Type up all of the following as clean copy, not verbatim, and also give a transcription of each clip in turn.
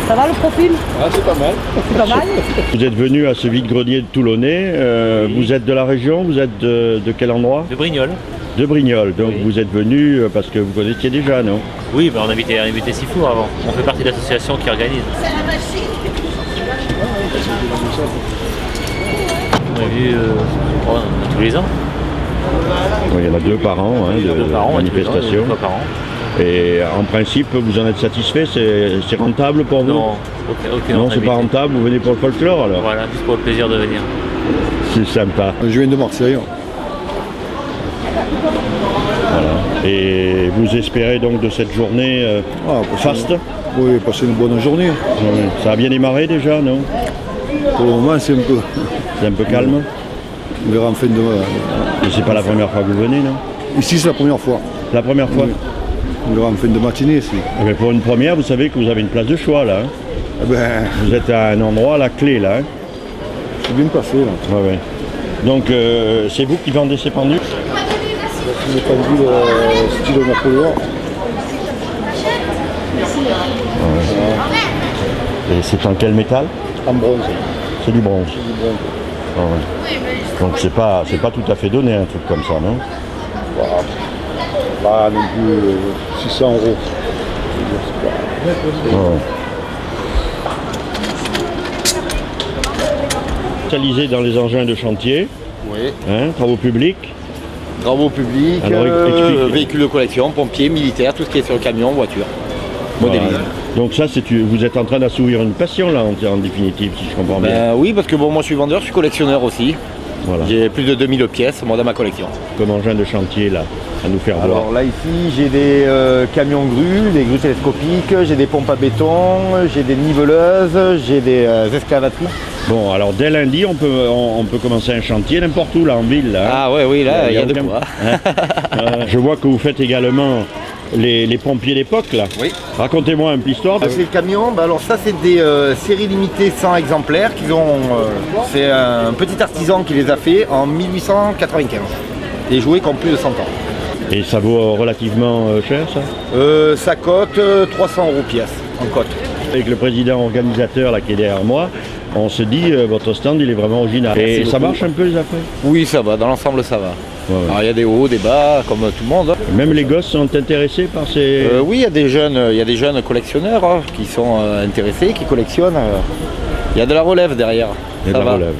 Ça va le profil? Ah, c'est pas mal. C'est pas mal. Vous êtes venu à ce vide-grenier de Toulonnais. Vous êtes de la région? Vous êtes de quel endroit? De Brignoles. De Brignoles. Donc Oui. vous êtes venu parce que vous connaissiez déjà, non? Oui, on invitait Sifour avant. On fait partie de l'association qui organise. On a vu tous les ans. Oui, il y en a 2 par an, hein, de Deux par an, manifestations. une fois par an. Et en principe, vous en êtes satisfait? C'est rentable pour vous? Non, aucune Non, c'est pas rentable. Vous venez pour le folklore alors? Voilà, juste pour le plaisir de venir. C'est sympa. Je viens de Marseille. Voilà. Et vous espérez donc de cette journée faste? Oui, passer une bonne journée. Oui. Ça a bien démarré déjà, non? Pour le moment, c'est C'est un peu calme? on verra en fin de mois. Et c'est pas la première fois que vous venez, non? Ici, c'est la première fois. La première fois? Oui. On verra en fin de matinée ici. Mais pour une première, vous savez que vous avez une place de choix là. Hein. Eh ben, Vous êtes à un endroit, la clé là. Hein. c'est bien passé là. Ouais, ouais. Donc c'est vous qui vendez ces pendules? C'est une pendule style Napoléon. Et c'est en quel métal? En bronze. C'est du bronze. Du bronze. Ah ouais. Donc c'est pas tout à fait donné un truc comme ça, non? Voilà. Pas non plus 600 €. Ah ouais. Spécialisé dans les engins de chantier, Oui, hein, travaux publics. travaux publics, Alors, explique. véhicules de collection, pompiers, militaires, tout ce qui est sur le camion, voiture, modélisme. Voilà. Donc ça, vous êtes en train d'assouvir une passion là, en définitive, si je comprends bien. Ben oui, parce que bon, moi je suis vendeur, je suis collectionneur aussi. Voilà. J'ai plus de 2000 pièces, moi, dans ma collection. Comme engin de chantier là, à nous faire voir. Alors là ici j'ai des camions grues, des grues télescopiques, j'ai des pompes à béton, j'ai des niveleuses, j'ai des excavatrices. Bon, alors dès lundi, on peut commencer un chantier n'importe où là, en ville. Là, hein. Ah ouais, oui, là il y a de aucun- quoi. Je vois que vous faites également les pompiers d'époque là. Oui. Racontez-moi un peu l'histoire. C'est le camion, bah alors ça c'est des séries limitées 100 exemplaires qu'ils ont. C'est un petit artisan qui les a fait en 1895 et joué comme plus de 100 ans. Et ça vaut relativement cher ça? Ça cote 300 € pièce en cote. Avec le président organisateur là qui est derrière moi, on se dit votre stand il est vraiment original. Et Merci ça beaucoup. marche un peu les affaires? Oui, ça va, dans l'ensemble ça va. Ouais, ouais. Alors il y a des hauts, des bas, comme tout le monde. Même les gosses sont intéressés par ces... Oui, il y a des jeunes collectionneurs hein, qui sont intéressés, qui collectionnent. Il y a de la relève derrière. Il y a Ça de la va. relève.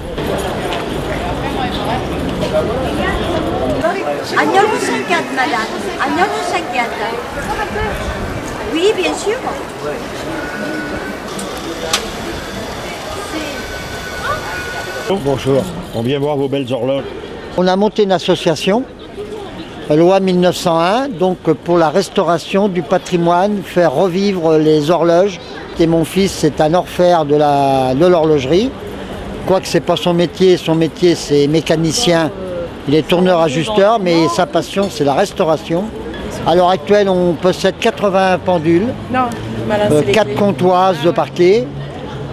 Agnolo 50, madame. Agnolo 50. Oui, bien sûr. Bonjour. On vient voir vos belles horloges. On a monté une association, loi 1901, donc pour la restauration du patrimoine, faire revivre les horloges. Et mon fils, c'est un orfèvre de l'horlogerie. Quoique c'est pas son métier c'est mécanicien. Il est tourneur-ajusteur, mais sa passion c'est la restauration. À l'heure actuelle, on possède 80 pendules, Non, malin, c'est les 4 clés. comptoises de parquet.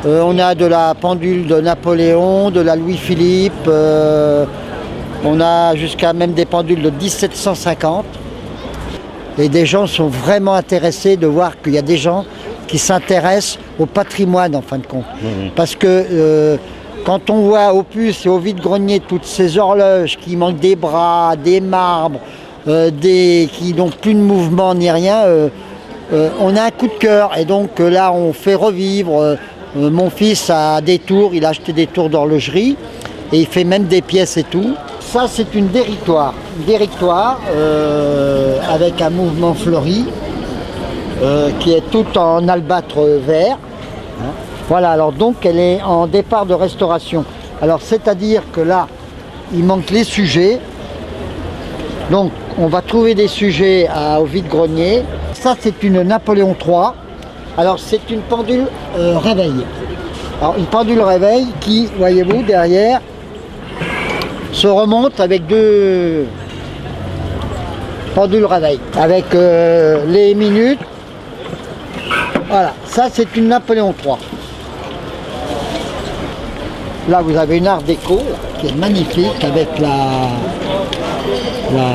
On a de la pendule de Napoléon, de la Louis-Philippe. On a jusqu'à même des pendules de 1750. Et des gens sont vraiment intéressés de voir qu'il y a des gens qui s'intéressent au patrimoine en fin de compte. Parce que quand on voit au puce et au vide-grenier toutes ces horloges qui manquent des bras, des marbres, qui n'ont plus de mouvement ni rien, on a un coup de cœur. Et donc là, on fait revivre. Mon fils a des tours, il a acheté des tours d'horlogerie et il fait même des pièces et tout. Ça, c'est une déritoire. Une déritoire avec un mouvement fleuri qui est tout en albâtre vert. Hein. Voilà, alors donc elle est en départ de restauration. Alors c'est-à-dire que là, il manque les sujets. Donc on va trouver des sujets au vide-grenier. Ça, c'est une Napoléon III. Alors c'est une pendule réveil. Alors une pendule réveil qui, voyez-vous, derrière, se remonte avec 2 pendules réveil. Avec les minutes. Voilà, ça c'est une Napoléon III. Là, vous avez une art déco qui est magnifique avec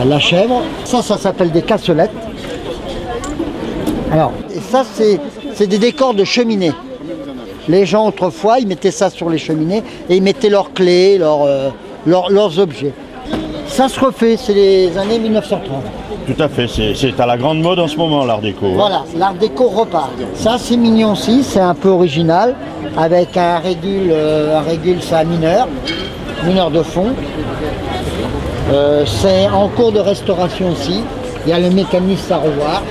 la chèvre. Ça s'appelle des cassolettes. Alors, et ça, c'est des décors de cheminée. Les gens, autrefois, ils mettaient ça sur les cheminées et ils mettaient leurs clés, leurs objets. Ça se refait, c'est les années 1930. Tout à fait, c'est à la grande mode en ce moment, l'art déco. Voilà, l'art déco repart. Ça, c'est mignon aussi, c'est un peu original, avec un régule, c'est un mineur de fond. C'est en cours de restauration aussi. Il y a le mécanisme à revoir.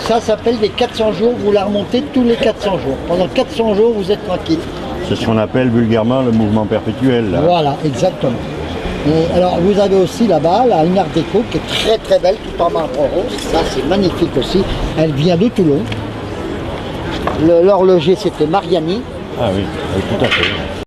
Ça s'appelle des 400 jours, vous la remontez tous les 400 jours. Pendant 400 jours, vous êtes tranquille. C'est ce qu'on appelle vulgairement le mouvement perpétuel. Là. Voilà, exactement. Et alors, vous avez aussi là-bas une art déco qui est très très belle, tout en marbre rose. Ça, c'est magnifique aussi. Elle vient de Toulon. L'horloger, c'était Mariani. Ah oui, tout à fait.